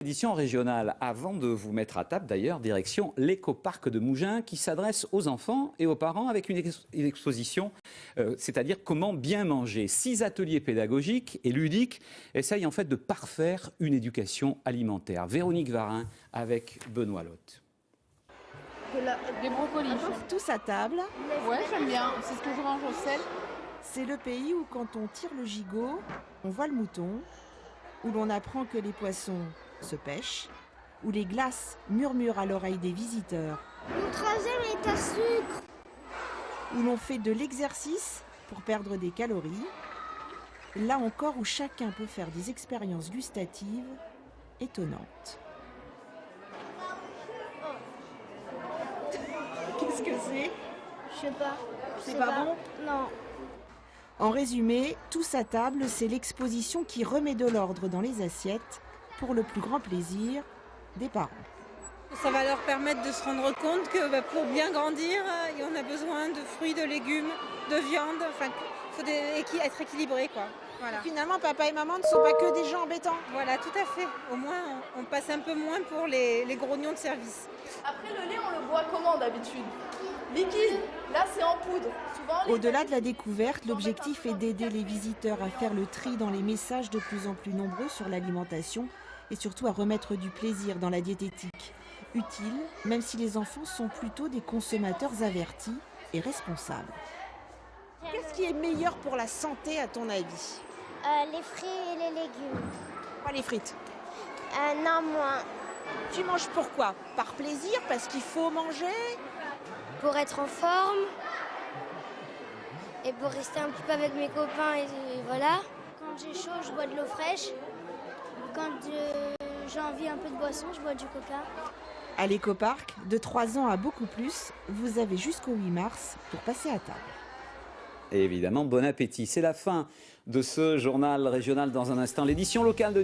Édition régionale, avant de vous mettre à table d'ailleurs, direction l'éco-parc de Mougins qui s'adresse aux enfants et aux parents avec une exposition, c'est-à-dire comment bien manger. 6 ateliers pédagogiques et ludiques essayent en fait de parfaire une éducation alimentaire. Véronique Varin avec Benoît Lotte. Des brocolis. Tous à table. Ouais, j'aime bien. C'est ce que je mange au sel. C'est le pays où quand on tire le gigot, on voit le mouton, où l'on apprend que les poissons se pêchent, où les glaces murmurent à l'oreille des visiteurs. Mon troisième est à sucre. Où l'on fait de l'exercice pour perdre des calories. Là encore où chacun peut faire des expériences gustatives étonnantes. Qu'est-ce que c'est? Je sais pas. C'est pas bon? Non. En résumé, Tous à table, c'est l'exposition qui remet de l'ordre dans les assiettes pour le plus grand plaisir des parents. Ça va leur permettre de se rendre compte que pour bien grandir, on a besoin de fruits, de légumes, de viande. Enfin, il faut être équilibré, quoi. Voilà. Finalement, papa et maman ne sont pas que des gens embêtants. Voilà, tout à fait. Au moins, on passe un peu moins pour les grognons de service. Après, le lait, on le boit comment d'habitude? Liquide. Là, c'est en poudre. Au-delà de la découverte, l'objectif est d'aider les visiteurs à faire le tri dans les messages de plus en plus nombreux sur l'alimentation et surtout à remettre du plaisir dans la diététique. Utile, même si les enfants sont plutôt des consommateurs avertis et responsables. Qu'est-ce qui est meilleur pour la santé à ton avis? Les fruits et les légumes. Pas les frites. Non, moins. Tu manges pourquoi? Par plaisir? Parce qu'il faut manger? Pour être en forme. Et pour rester un petit peu avec mes copains et voilà. Quand j'ai chaud, je bois de l'eau fraîche. Quand j'ai envie un peu de boisson, je bois du coca. À l'éco-parc, de 3 ans à beaucoup plus, vous avez jusqu'au 8 mars pour passer à table. Et évidemment, bon appétit. C'est la fin de ce journal régional. Dans un instant, l'édition locale de